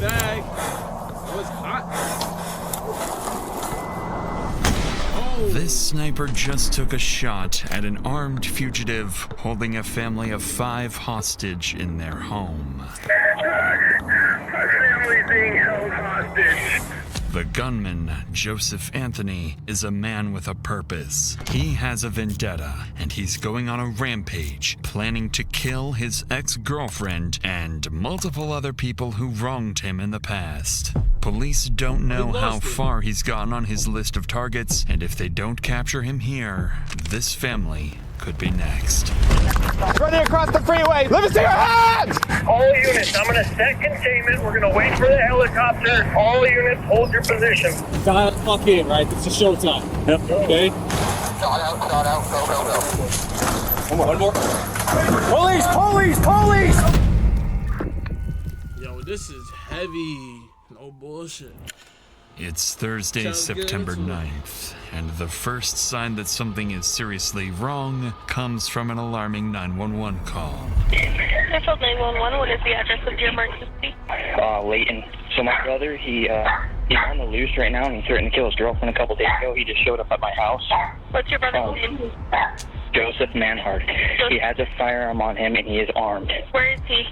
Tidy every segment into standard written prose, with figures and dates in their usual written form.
bag. Oh, it's hot. Oh. This sniper just took a shot at an armed fugitive holding a family of 5 hostage in their home. My family's being held hostage. The gunman, Joseph Anthony, is a man with a purpose. He has a vendetta, and he's going on a rampage, planning to kill his ex-girlfriend and multiple other people who wronged him in the past. Police don't know how far he's gotten on his list of targets, and if they don't capture him here, this family could be next. Running across the freeway! Let me see your hands! All units, I'm gonna set containment. We're gonna wait for the helicopter. All units, hold your position. Dial the fuck in, right? It's a showtime. Yep. Okay. Shot out, go, go, go. One more. Police, police, police! Yo, this is heavy. No bullshit. It's Thursday, September 9th, and the first sign that something is seriously wrong comes from an alarming 911 call. Central 911, what is the address of your emergency? Leighton. So my brother, he's on the loose right now, and he threatened to kill his girlfriend a couple days ago. He just showed up at my house. What's your brother's name? Joseph Manhart. He has a firearm on him, and he is armed. Where is he?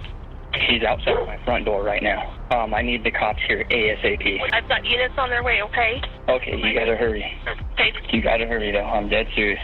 He's outside my front door right now. I need the cops here ASAP. I've got units on their way, okay? Okay, you gotta hurry. Okay. You gotta hurry, though. I'm dead serious.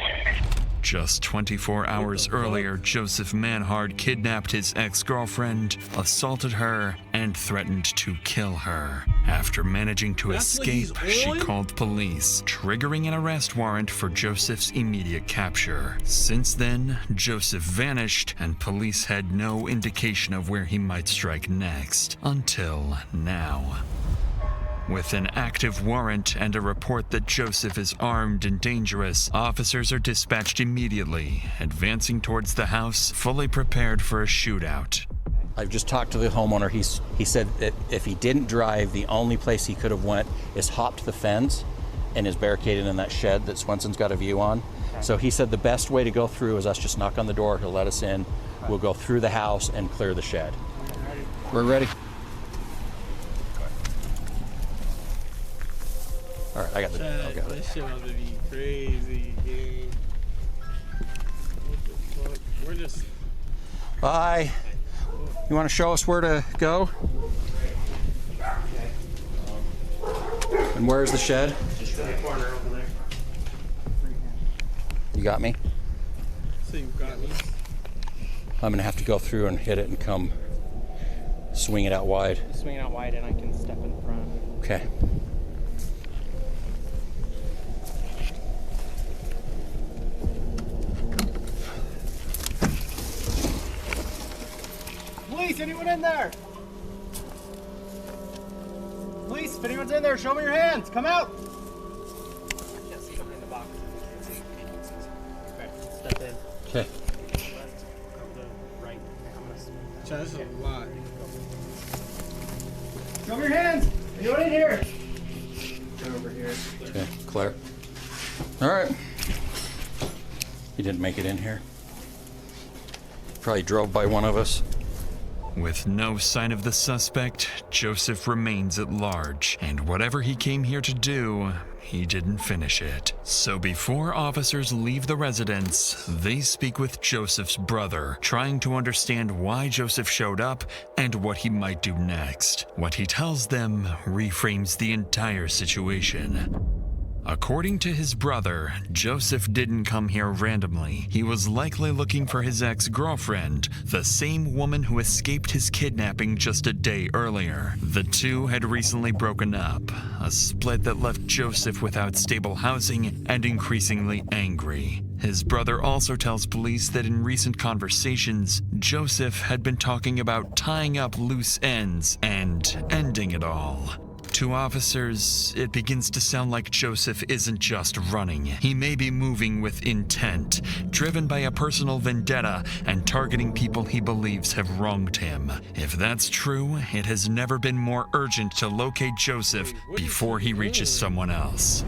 Just 24 hours earlier, Joseph Manhart kidnapped his ex-girlfriend, assaulted her, and threatened to kill her. After managing to escape, she called police, triggering an arrest warrant for Joseph's immediate capture. Since then, Joseph vanished, and police had no indication of where he might strike next, until now. With an active warrant and a report that Joseph is armed and dangerous, officers are dispatched immediately, advancing towards the house, fully prepared for a shootout. I've just talked to the homeowner. He said that if he didn't drive, the only place he could have went is hopped the fence and is barricaded in that shed that Swenson's got a view on. So he said the best way to go through is us just knock on the door, he'll let us in. We'll go through the house and clear the shed. We're ready. All right, I got Chad, it. This shit about to be crazy, gang. What the fuck? We're just... Bye. You want to show us where to go? And where's the shed? Just in the corner over there. You got me? So you got me? I'm gonna have to go through and hit it and come swing it out wide. Swing it out wide and I can step in front. Okay. Police, anyone in there? Police, if anyone's in there, show me your hands. Come out. Can't see them in the box. Okay, step in. Okay. Right. Chad, this is a lot. Show me your hands. Anyone in here? Go over here. Okay, Claire. All right. You didn't make it in here. Probably drove by one of us. With no sign of the suspect, Joseph remains at large, and whatever he came here to do, he didn't finish it. So before officers leave the residence, they speak with Joseph's brother, trying to understand why Joseph showed up and what he might do next. What he tells them reframes the entire situation. According to his brother, Joseph didn't come here randomly. He was likely looking for his ex-girlfriend, the same woman who escaped his kidnapping just a day earlier. The two had recently broken up, a split that left Joseph without stable housing and increasingly angry. His brother also tells police that in recent conversations, Joseph had been talking about tying up loose ends and ending it all. To officers, it begins to sound like Joseph isn't just running. He may be moving with intent, driven by a personal vendetta and targeting people he believes have wronged him. If that's true, it has never been more urgent to locate Joseph before he reaches someone else.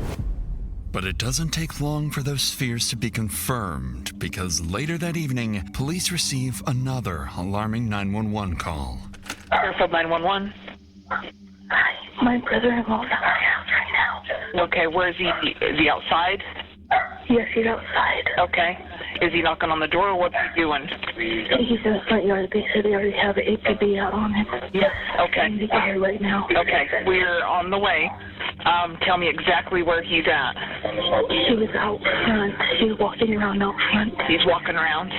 But it doesn't take long for those fears to be confirmed, because later that evening, police receive another alarming 911 call. Airfield 911. My brother-in-law's at my house right now. Okay, where is he? Is he outside? Yes, he's outside. Okay. Is he knocking on the door, or what's he doing? He's in the front yard. They said they already have an APB out on it. Yes, okay. I need to get here right now. Okay, we're on the way. Tell me exactly where he's at. He was out front. He was walking around out front. He's walking around.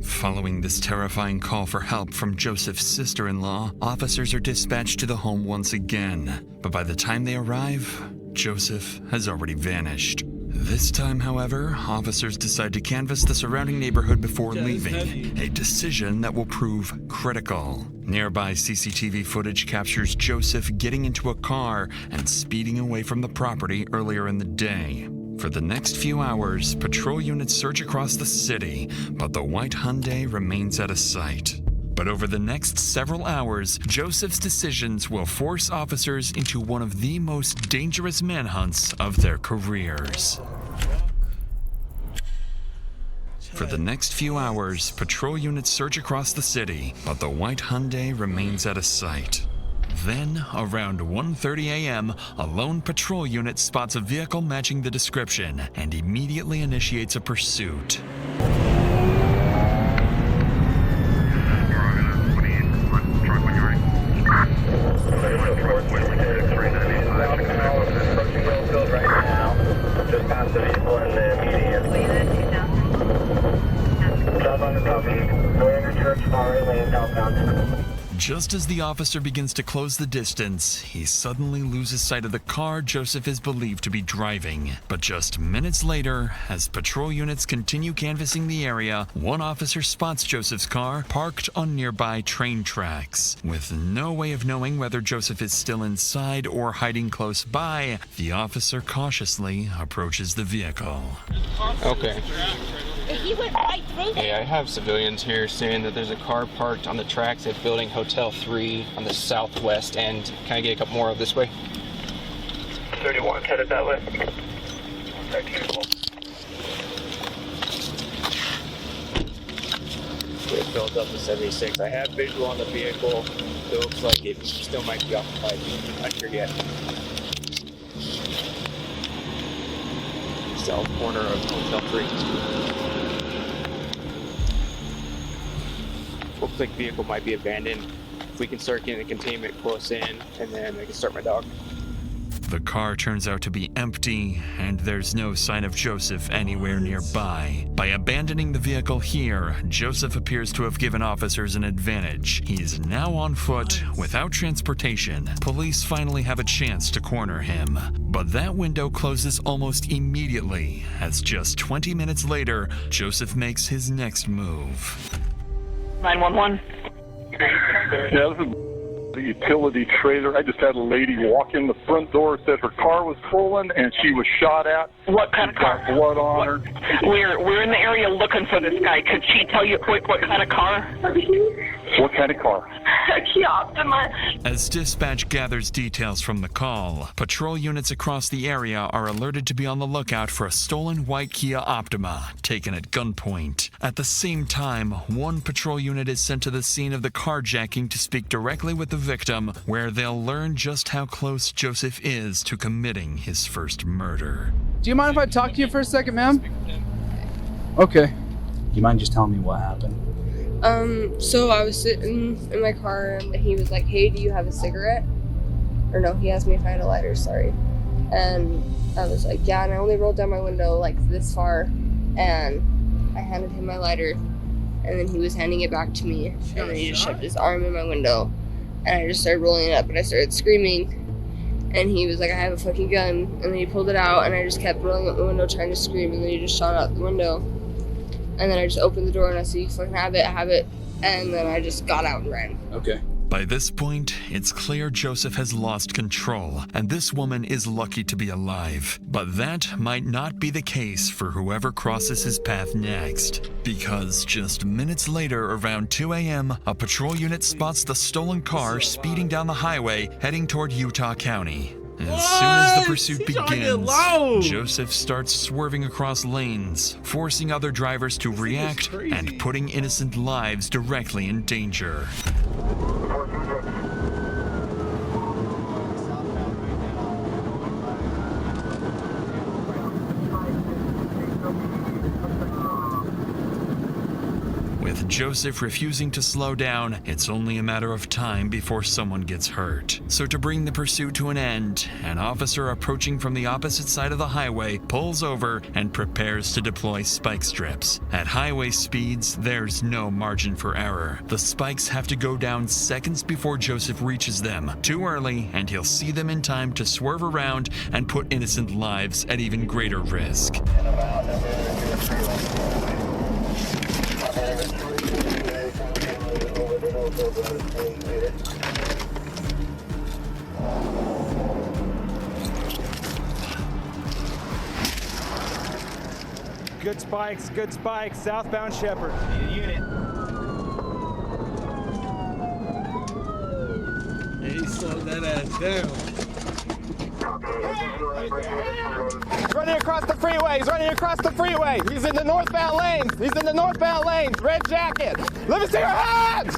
Following this terrifying call for help from Joseph's sister-in-law, officers are dispatched to the home once again. But by the time they arrive, Joseph has already vanished. This time, however, officers decide to canvass the surrounding neighborhood before leaving, a decision that will prove critical. Nearby CCTV footage captures Joseph getting into a car and speeding away from the property earlier in the day. For the next few hours, patrol units search across the city, but the white Hyundai remains out of sight. But over the next several hours, Joseph's decisions will force officers into one of the most dangerous manhunts of their careers. For the next few hours, patrol units search across the city, but the white Hyundai remains out of sight. Then, around 1:30 a.m., a lone patrol unit spots a vehicle matching the description and immediately initiates a pursuit. Just as the officer begins to close the distance, he suddenly loses sight of the car Joseph is believed to be driving. But just minutes later, as patrol units continue canvassing the area, one officer spots Joseph's car parked on nearby train tracks. With no way of knowing whether Joseph is still inside or hiding close by, the officer cautiously approaches the vehicle. Okay. He went right through Hey, I have civilians here saying that there's a car parked on the tracks at Building Hotel 3 on the southwest end. Can I get a couple more of this way? 31 headed that way. It built up to 76. I have visual on the vehicle. It looks like it still might be occupied. Not sure yet. South corner of Hotel 3. Looks like the vehicle might be abandoned. If we can start getting the containment close in, and then I can start my dog. The car turns out to be empty, and there's no sign of Joseph anywhere nearby. By abandoning the vehicle here, Joseph appears to have given officers an advantage. He's now on foot, without transportation. Police finally have a chance to corner him. But that window closes almost immediately, as just 20 minutes later, Joseph makes his next move. 911. Yeah, this is the utility trailer. I just had a lady walk in the front door, said her car was stolen and she was shot at. What kind of car? Got blood on her. We're in the area looking for this guy. Could she tell you quick what kind of car? What kind of car? Kia Optima. As dispatch gathers details from the call, patrol units across the area are alerted to be on the lookout for a stolen white Kia Optima, taken at gunpoint. At the same time, one patrol unit is sent to the scene of the carjacking to speak directly with the victim, where they'll learn just how close Joseph is to committing his first murder. Do you mind if I talk to you for a second, ma'am? Okay. Do you mind just telling me what happened? So I was sitting in my car and he was like, hey, do you have a cigarette? Or no, he asked me if I had a lighter, sorry. And I was like, yeah, and I only rolled down my window like this far and I handed him my lighter and then he was handing it back to me and then he just shoved his arm in my window and I just started rolling it up and I started screaming and he was like, I have a fucking gun, and then he pulled it out and I just kept rolling up the window trying to scream and then he just shot out the window. And then I just opened the door and I said, you fucking have it. And then I just got out and ran. Okay. By this point, it's clear Joseph has lost control, and this woman is lucky to be alive. But that might not be the case for whoever crosses his path next. Because just minutes later, around 2 a.m., a patrol unit spots the stolen car speeding down the highway, heading toward Utah County. As soon as the pursuit begins, Joseph starts swerving across lanes, forcing other drivers to react and putting innocent lives directly in danger. With Joseph refusing to slow down, it's only a matter of time before someone gets hurt. So to bring the pursuit to an end, an officer approaching from the opposite side of the highway pulls over and prepares to deploy spike strips. At highway speeds, there's no margin for error. The spikes have to go down seconds before Joseph reaches them. Too early, and he'll see them in time to swerve around and put innocent lives at even greater risk. Good spikes, southbound Shepherd. Need a unit. Hey, he slowed that ass down. He's running across the freeway. He's in the northbound lanes. Red jacket. Let me see your hands.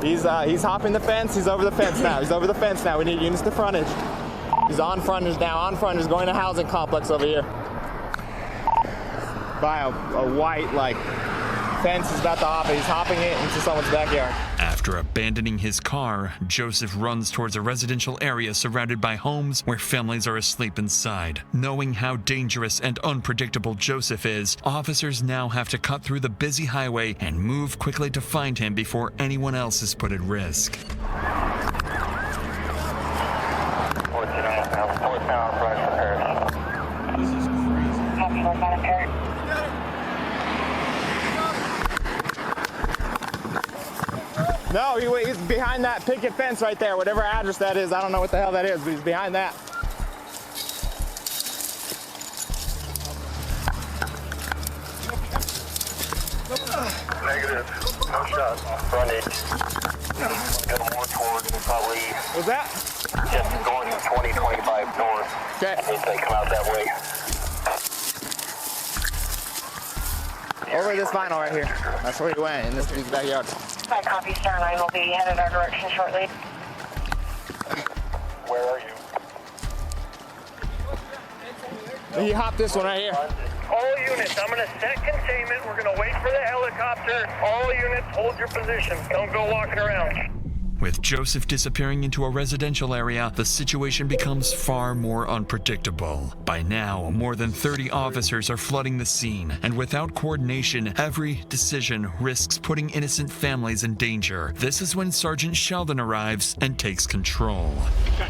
He's hopping the fence. He's over the fence now. We need units to frontage. He's on frontage now. Going to housing complex over here. By a white fence. He's about to hop it. He's hopping it into someone's backyard. After abandoning his car, Joseph runs towards a residential area surrounded by homes where families are asleep inside. Knowing how dangerous and unpredictable Joseph is, officers now have to cut through the busy highway and move quickly to find him before anyone else is put at risk. This is crazy. No, he's behind that picket fence right there, whatever address that is. I don't know what the hell that is, but he's behind that. Negative. No shot. Frontage. Go more towards probably. What's that? Just going 20-25 north. Okay. If they come out that way. Over this vinyl right here. That's where he went, in this dude's backyard. My copy, Star 9 will be headed our direction shortly. Where are you? He hopped this one right here. All units, I'm going to set containment. We're going to wait for the helicopter. All units, hold your position. Don't go walking around. With Joseph disappearing into a residential area, the situation becomes far more unpredictable. By now, more than 30 officers are flooding the scene, and without coordination, every decision risks putting innocent families in danger. This is when Sergeant Sheldon arrives and takes control. Okay.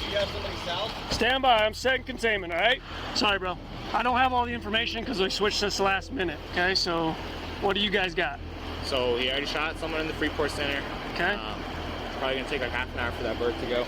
You got somebody south? Stand by, I'm setting containment, all right? Sorry, bro. I don't have all the information because we switched this last minute, okay? So, what do you guys got? So he already shot someone in the Freeport Center. Okay. Probably gonna take like half an hour for that bird to go.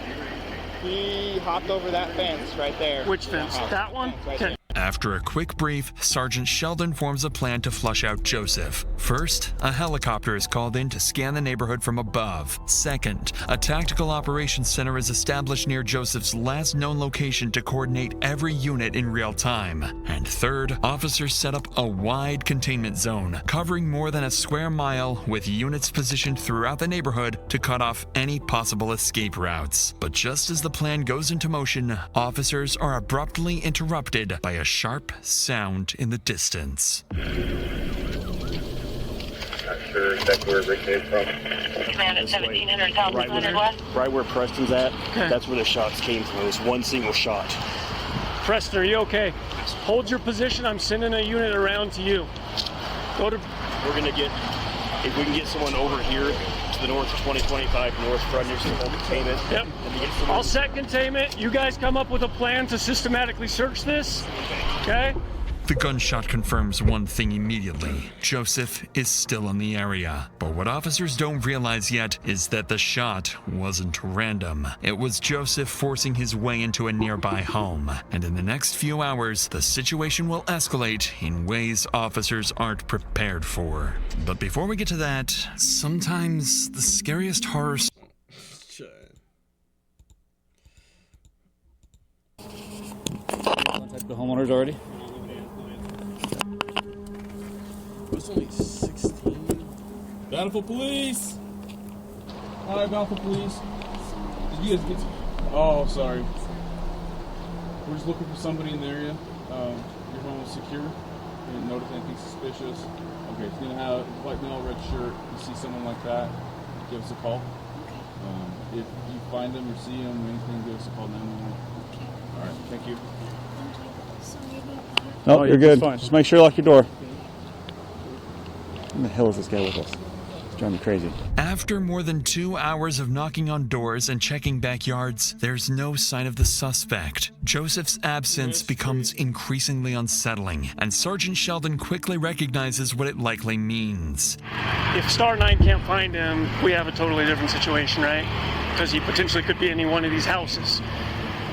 He hopped over that fence right there. Which fence? That one? Okay. After a quick brief, Sergeant Sheldon forms a plan to flush out Joseph. First, a helicopter is called in to scan the neighborhood from above. Second, a tactical operations center is established near Joseph's last known location to coordinate every unit in real time. And third, officers set up a wide containment zone, covering more than a square mile, with units positioned throughout the neighborhood to cut off any possible escape routes. But just as the plan goes into motion, officers are abruptly interrupted by a sharp sound in the distance. Not sure exactly where Rick came from. Command at 1700 South 100 West. Right where Preston's at, that's where the shots came from. It was one single shot. Preston, are you okay? Hold your position. I'm sending a unit around to you. Go to... We're going to get... If we can get someone over here to the north, 2025 north frontage to hold containment. Yep. I'll set containment. You guys come up with a plan to systematically search this. Okay? The gunshot confirms one thing immediately. Joseph is still in the area. But what officers don't realize yet is that the shot wasn't random. It was Joseph forcing his way into a nearby home. And in the next few hours, the situation will escalate in ways officers aren't prepared for. But before we get to that, sometimes the scariest horror... Contact the homeowners already? It was only 16. Bountiful Police! Hi, Bountiful Police. Did you guys get to... Oh, sorry. We're just looking for somebody in the area. Your home is secure. Didn't notice anything suspicious. Okay, it's gonna have white male, red shirt. You see someone like that, give us a call. If you find them or see them or anything, give us a call 911. All right, thank you. No, you're good. Just make sure you lock your door. Who the hell is this guy with us? It's driving me crazy. After more than 2 hours of knocking on doors and checking backyards, there's no sign of the suspect. Joseph's absence becomes increasingly unsettling, and Sergeant Sheldon quickly recognizes what it likely means. If Star 9 can't find him, we have a totally different situation, right? Because he potentially could be in any one of these houses.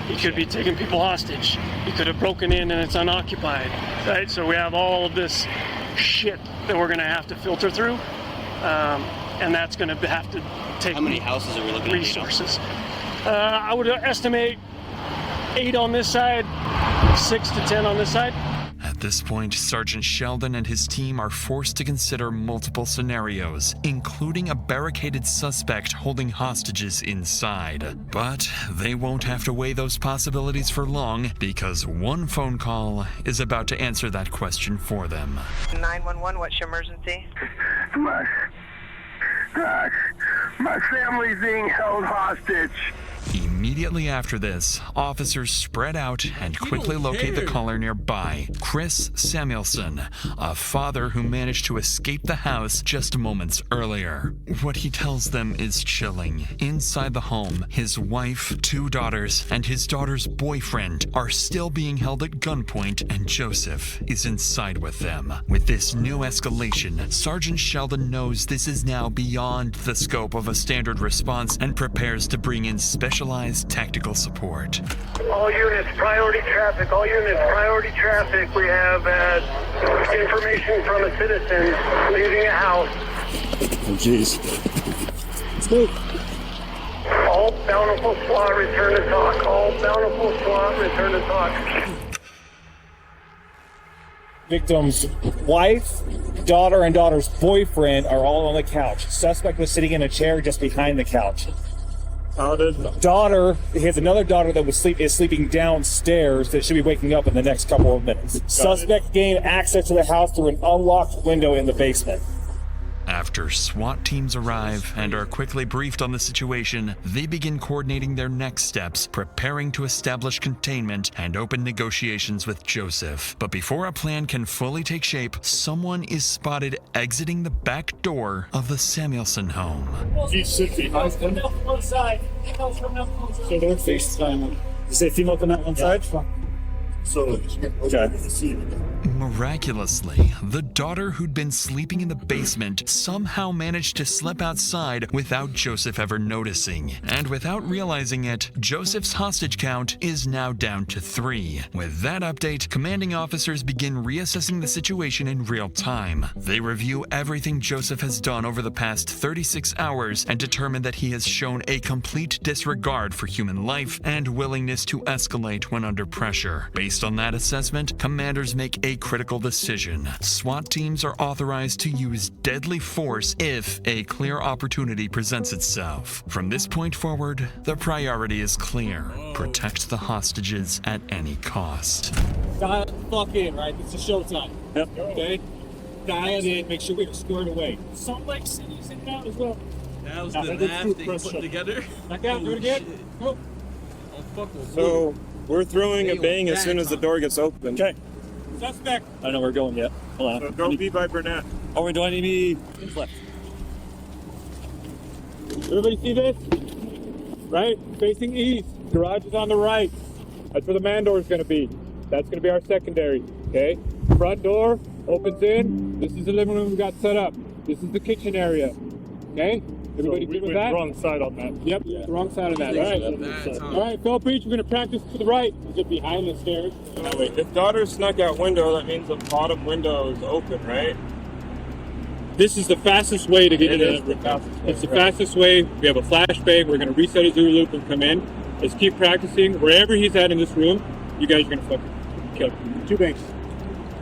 He could be taking people hostage. He could have broken in and it's unoccupied, right? So we have all of this shit that we're going to have to filter through, and that's going to have to take. How many houses are we looking at? Resources. I would estimate 8 on this side, 6 to 10 on this side. At this point, Sergeant Sheldon and his team are forced to consider multiple scenarios, including a barricaded suspect holding hostages inside. But they won't have to weigh those possibilities for long, because one phone call is about to answer that question for them. 911, what's your emergency? My family's being held hostage. Immediately after this, officers spread out and quickly locate the caller nearby, Chris Samuelson, a father who managed to escape the house just moments earlier. What he tells them is chilling. Inside the home, his wife, 2 daughters, and his daughter's boyfriend are still being held at gunpoint, and Joseph is inside with them. With this new escalation, Sergeant Sheldon knows this is now beyond the scope of a standard response and prepares to bring in specialized tactical support. All units, priority traffic. All units, priority traffic. We have information from a citizen leaving a house. Oh, jeez. Let's go. All bountiful SWAT return to talk. All bountiful SWAT return to talk. Victim's wife, daughter, and daughter's boyfriend are all on the couch. Suspect was sitting in a chair just behind the couch. Daughter, he has another daughter that is sleeping downstairs that should be waking up in the next couple of minutes. Suspect gained access to the house through an unlocked window in the basement. After SWAT teams arrive and are quickly briefed on the situation, they begin coordinating their next steps, preparing to establish containment and open negotiations with Joseph. But before a plan can fully take shape, someone is spotted exiting the back door of the Samuelson home. He should be on one side. So they're FaceTime. You say female on that one side? Okay. Miraculously, the daughter who'd been sleeping in the basement somehow managed to slip outside without Joseph ever noticing. And without realizing it, Joseph's hostage count is now down to 3. With that update, commanding officers begin reassessing the situation in real time. They review everything Joseph has done over the past 36 hours and determine that he has shown a complete disregard for human life and willingness to escalate when under pressure. Based on that assessment, commanders make a critical decision. SWAT teams are authorized to use deadly force if a clear opportunity presents itself. From this point forward, the priority is clear. Protect the hostages at any cost. Dial the fuck in, right? It's a showtime. Yep. Okay? Dial in, make sure we're squared away. Salt Lake City's in and out as well. That was the math they put together. Back out, do it again. Go. Oh, fuck. So, we're throwing a bang as soon as the door gets open. Okay. Suspect. I don't know where we're going yet. Hold on. So don't be by Burnett. Oh, we're doing any left. Everybody see this? Right? Facing east. Garage is on the right. That's where the man door is going to be. That's going to be our secondary. Okay? Front door opens in. This is the living room we got set up. This is the kitchen area. Okay? Everybody good with that? Wrong side on that. Yep, yeah. Wrong side of that. All right, Phil Preach, we're going to practice to the right. Is it behind the stairs? Wait, if daughter snuck out window, that means the bottom window is open, right? This is the fastest way to get in. It's the fastest way. We have a flashbang. We're going to reset his Zulu loop and come in. Let's keep practicing. Wherever he's at in this room, you guys are going to fucking kill him. 2 bangs.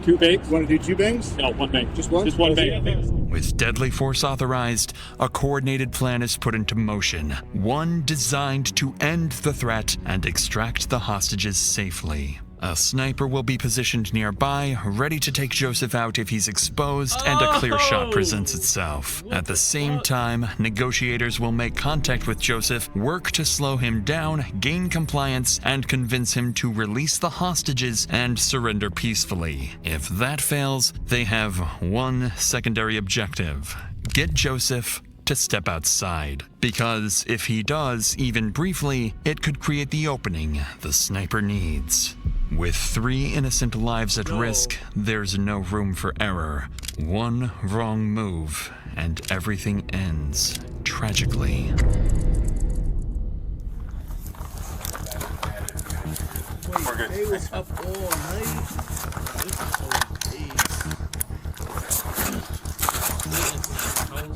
2 bangs? Want to do 2 bangs? No, 1 bang. Just one? Just 1 bang. With deadly force authorized, a coordinated plan is put into motion, one designed to end the threat and extract the hostages safely. A sniper will be positioned nearby, ready to take Joseph out if he's exposed and a clear shot presents itself. At the same time, negotiators will make contact with Joseph, work to slow him down, gain compliance, and convince him to release the hostages and surrender peacefully. If that fails, they have one secondary objective: get Joseph to step outside. Because if he does, even briefly, it could create the opening the sniper needs. With 3 innocent lives at risk, there's no room for error. One wrong move, and everything ends tragically. They was up all night. This is so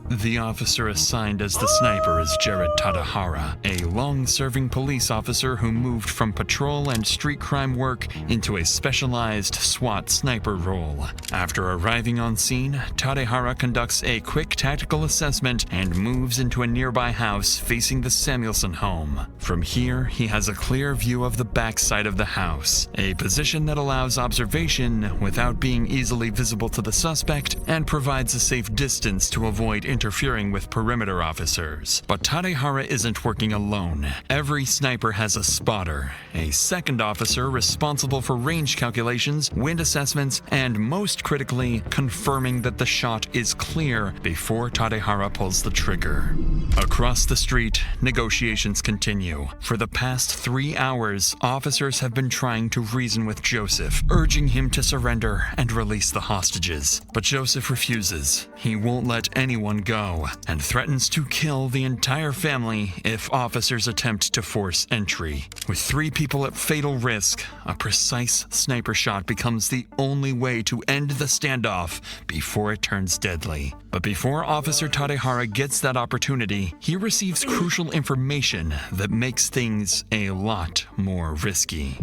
The officer assigned as the sniper is Jared Tadahara, a long-serving police officer who moved from patrol and street crime work into a specialized SWAT sniper role. After arriving on scene, Tadahara conducts a quick tactical assessment and moves into a nearby house facing the Samuelson home. From here, he has a clear view of the backside of the house, a position that allows observation without being easily visible to the suspect and provides a safe distance to avoid interfering with perimeter officers. But Tadahara isn't working alone. Every sniper has a spotter, a second officer responsible for range calculations, wind assessments, and most critically, confirming that the shot is clear before Tadahara pulls the trigger. Across the street, negotiations continue. For the past 3 hours, officers have been trying to reason with Joseph, urging him to surrender and release the hostages. But Joseph refuses. He won't let anyone go, and threatens to kill the entire family if officers attempt to force entry. With 3 people at fatal risk, a precise sniper shot becomes the only way to end the standoff before it turns deadly. But before Officer Tadahara gets that opportunity, he receives crucial information that makes things a lot more risky.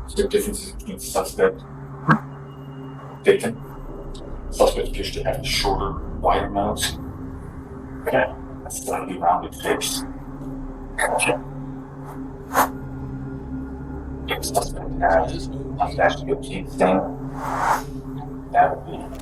Is there differences between suspect taken? Suspect appears to have a shorter, wider nose. Okay. A slightly rounded face. Okay. If suspect has a vascular stain, that would be.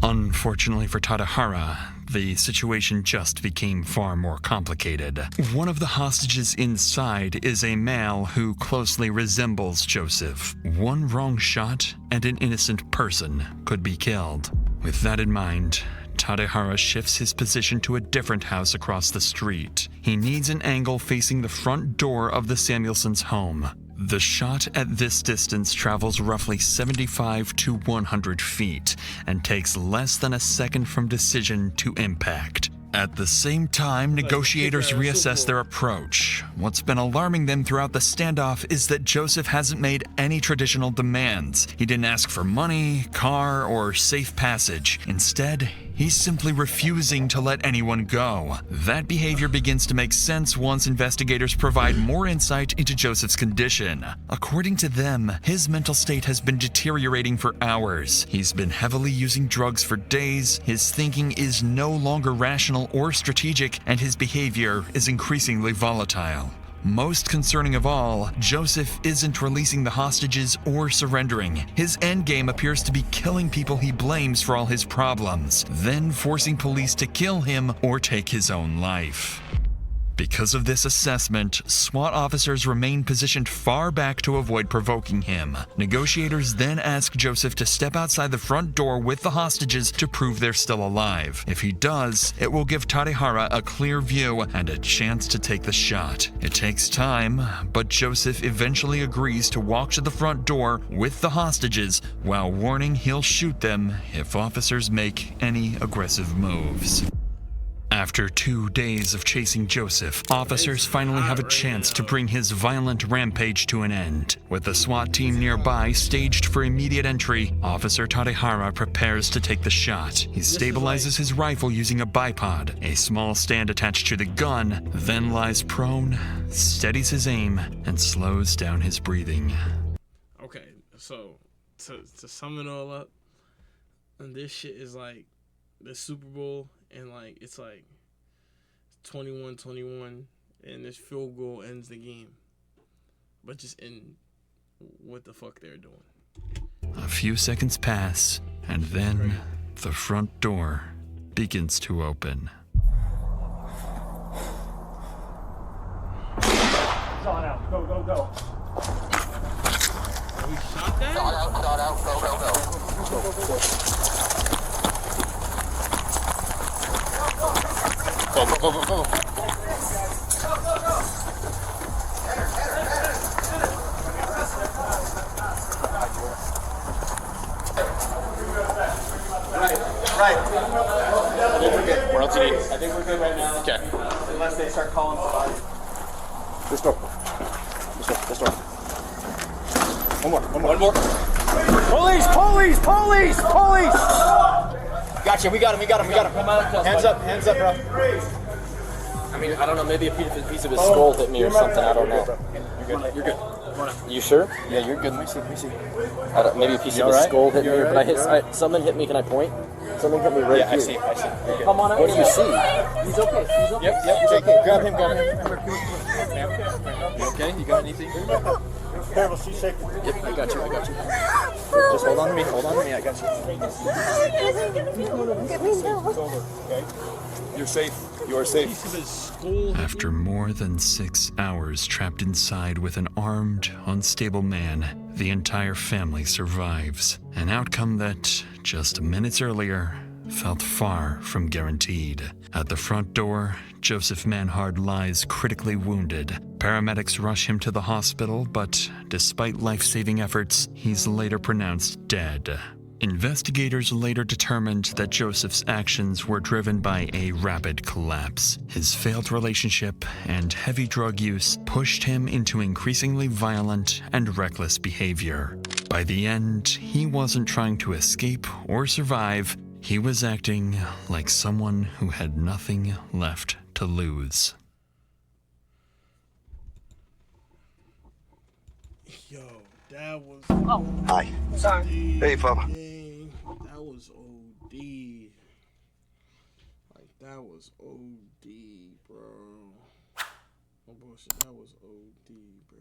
Unfortunately for Tadahara, the situation just became far more complicated. One of the hostages inside is a male who closely resembles Joseph. One wrong shot and an innocent person could be killed. With that in mind, Tadahara shifts his position to a different house across the street. He needs an angle facing the front door of the Samuelsons' home. The shot at this distance travels roughly 75 to 100 feet and takes less than a second from decision to impact. At the same time, negotiators reassess their approach. What's been alarming them throughout the standoff is that Joseph hasn't made any traditional demands. He didn't ask for money, car, or safe passage. Instead, he's simply refusing to let anyone go. That behavior begins to make sense once investigators provide more insight into Joseph's condition. According to them, his mental state has been deteriorating for hours. He's been heavily using drugs for days, his thinking is no longer rational or strategic, and his behavior is increasingly volatile. Most concerning of all, Joseph isn't releasing the hostages or surrendering. His endgame appears to be killing people he blames for all his problems, then forcing police to kill him or take his own life. Because of this assessment, SWAT officers remain positioned far back to avoid provoking him. Negotiators then ask Joseph to step outside the front door with the hostages to prove they're still alive. If he does, it will give Tadahara a clear view and a chance to take the shot. It takes time, but Joseph eventually agrees to walk to the front door with the hostages while warning he'll shoot them if officers make any aggressive moves. After 2 days of chasing Joseph, officers finally have a chance to bring his violent rampage to an end. With the SWAT team nearby staged for immediate entry, Officer Tadahara prepares to take the shot. He stabilizes his rifle using a bipod, a small stand attached to the gun, then lies prone, steadies his aim, and slows down his breathing. Okay, so to sum it all up, and this shit is like the Super Bowl, and like it's like 21-21, and this field goal ends the game. but just in what the fuck they're doing. A few seconds pass, and then the front door begins to open. Shot out. Go, go, go. We shot that? Shot out. Go, go, go. Go, go, go, go, go. Right. I think we're good. Where else do you need? I think we're good right now. Okay. Unless they start calling somebody. This door. This door. This door. One more. One more. One more. Police! Police! Police! Police! Gotcha. We got him. We got him. We got him. Hands up. Hands up, bro. I mean, I don't know. Maybe a piece of his skull hit me or something. I don't know. You're good. You're good. You sure? Yeah, you're good. Let me see. Let me see. Maybe a piece of his skull hit me. But I hit. Something hit me. Can I point? Something hit me right here. I see. I see. Come on out. What do you see? He's okay. He's okay. Yep. He's okay. Grab him. Grab him. You okay? You got anything? Careful, she's shaking. Yep, I got you. I got you. Just hold on to me. Hold on to me. I got you. Okay. You're safe. You are safe. After more than 6 hours trapped inside with an armed, unstable man, the entire family survives. An outcome that, just minutes earlier, felt far from guaranteed. At the front door, Joseph Manhard lies critically wounded. Paramedics rush him to the hospital, but despite life-saving efforts, he's later pronounced dead. Investigators later determined that Joseph's actions were driven by a rapid collapse. His failed relationship and heavy drug use pushed him into increasingly violent and reckless behavior. By the end, he wasn't trying to escape or survive. He was acting like someone who had nothing left to lose. Yo, that was. Oh. Hi. Sorry. Hey, Papa. That was OD. Like, that was OD, bro. Oh, bullshit. That was OD, bro.